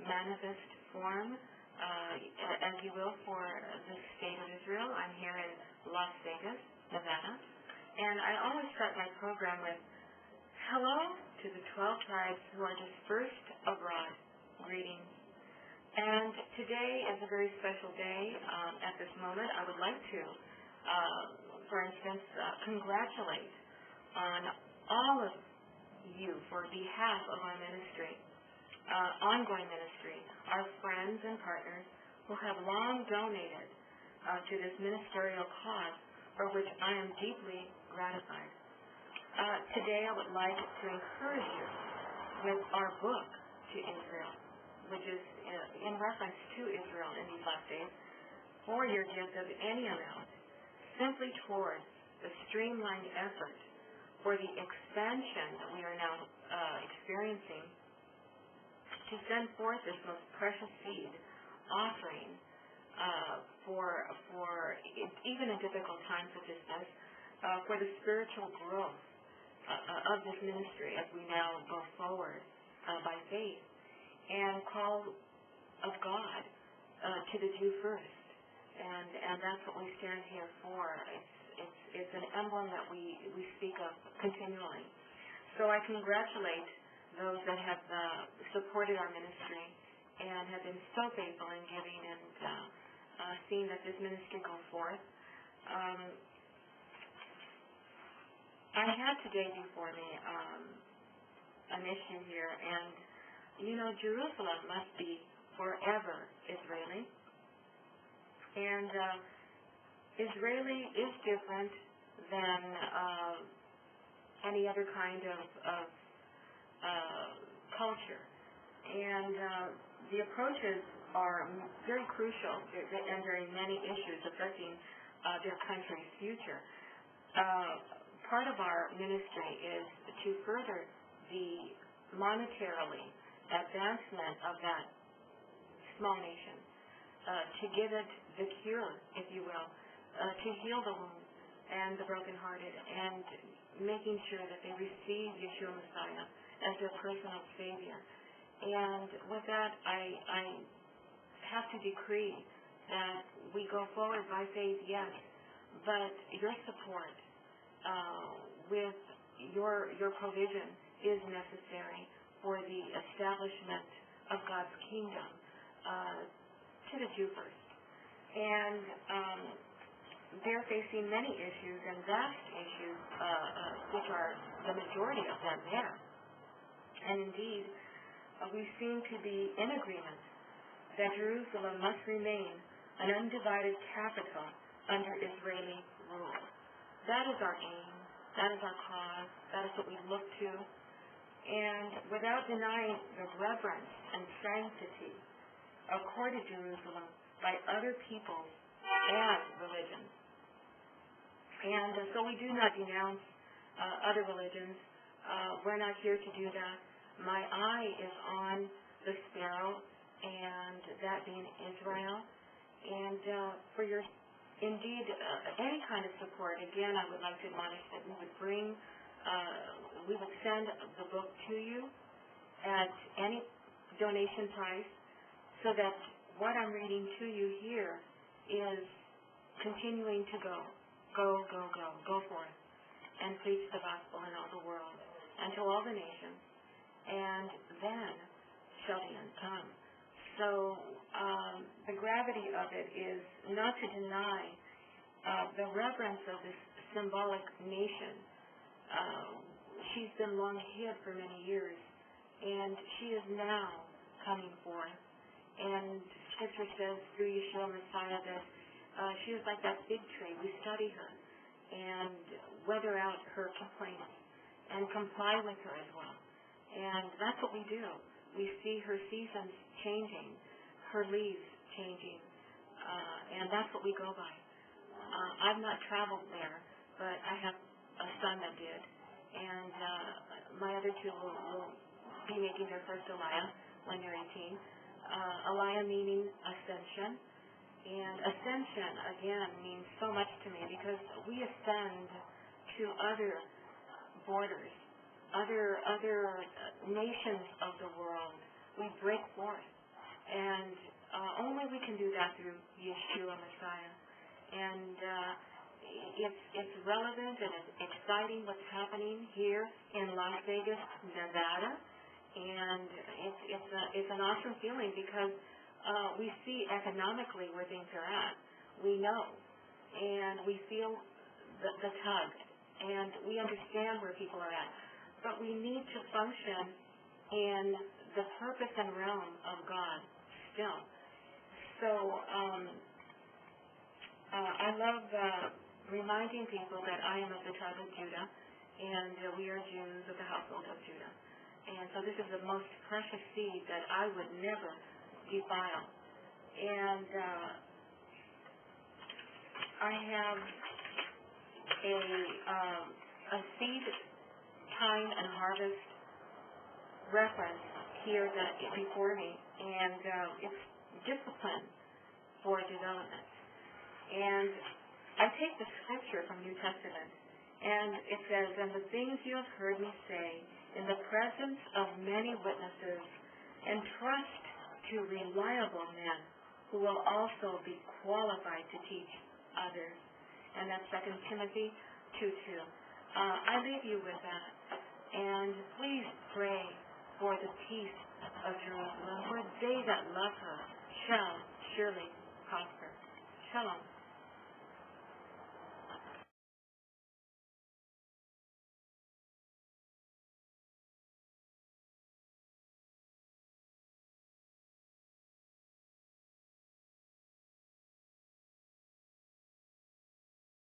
manifest form, as you will, for the state of Israel. I'm here in Las Vegas, Nevada, and I always start my program with, hello to the 12 tribes who are dispersed abroad. Greetings. And today is a very special day. At this moment, I would like to, for instance, congratulate on all of you for behalf of our ministry, ongoing ministry, our friends and partners who have long donated to this ministerial cause, for which I am deeply gratified. Today I would like to encourage you with our book to Israel, which is in reference to Israel in these last days, for your gift of any amount, simply towards the streamlined effort for the expansion that we are now experiencing, to send forth this most precious seed offering for even in difficult times such as this, for the spiritual growth of this ministry as we now go forward by faith and call of God to the Jew first. And that's what we stand here for. It's an emblem that we speak of continually. So I congratulate those that have supported our ministry and have been so faithful in giving and seeing that this ministry go forth. I have today before me an issue here, and you know, Jerusalem must be forever Israeli. And Israeli is different than any other kind of culture. And the approaches are very crucial and very many issues affecting their country's future. Part of our ministry is to further the monetarily advancement of that small nation, to give it the cure, if you will, to heal the wounds and the brokenhearted, and making sure that they receive Yeshua Messiah as their personal Savior. And with that, I have to decree that we go forward by faith, yes, but your support with your provision is necessary for the establishment of God's kingdom to the Jew first. And they're facing many issues and vast issues, which are the majority of them there. And indeed, we seem to be in agreement that Jerusalem must remain an undivided capital under Israeli rule. That is our aim. That is our cause. That is what we look to. And without denying the reverence and sanctity accorded Jerusalem by other peoples and religions. And so we do not denounce other religions. We're not here to do that. My eye is on the sparrow, and that being Israel. And for your, indeed, any kind of support, again, I would like to admonish that we would bring, we would send the book to you at any donation price, so that what I'm reading to you here is continuing to go forth and preach the gospel in all the world and to all the nations, and then shall the end come. So the gravity of it is not to deny the reverence of this symbolic nation. She's been long hid for many years, and she is now coming forth. And Scripture says through Yeshua Messiah that she is like that fig tree. We study her and weather out her complaints and comply with her as well. And that's what we do. We see her seasons changing, her leaves changing, and that's what we go by. I've not traveled there, but I have a son that did, and my other two will be making their first Aliyah when they're 18. Aliyah meaning ascension, and ascension again means so much to me because we ascend to other borders, other nations of the world. We break forth And only we can do that through Yeshua Messiah. And it's relevant and it's exciting what's happening here in Las Vegas, Nevada. And it's an awesome feeling because we see economically where things are at. We know. And we feel the tug. And we understand where people are at. But we need to function in the purpose and realm of God still. So I love reminding people that I am of the tribe of Judah, and we are Jews of the household of Judah. And so this is the most precious seed that I would never defile. And I have a seed time and harvest reference here that before me, and it's discipline for development. And I take the scripture from New Testament, and it says, "And the things you have heard me say in the presence of many witnesses, entrust to reliable men who will also be qualified to teach others." And that's 2 Timothy 2:2. I leave you with that. And please pray for the peace of Jerusalem, for they that love her shall surely prosper. Shalom.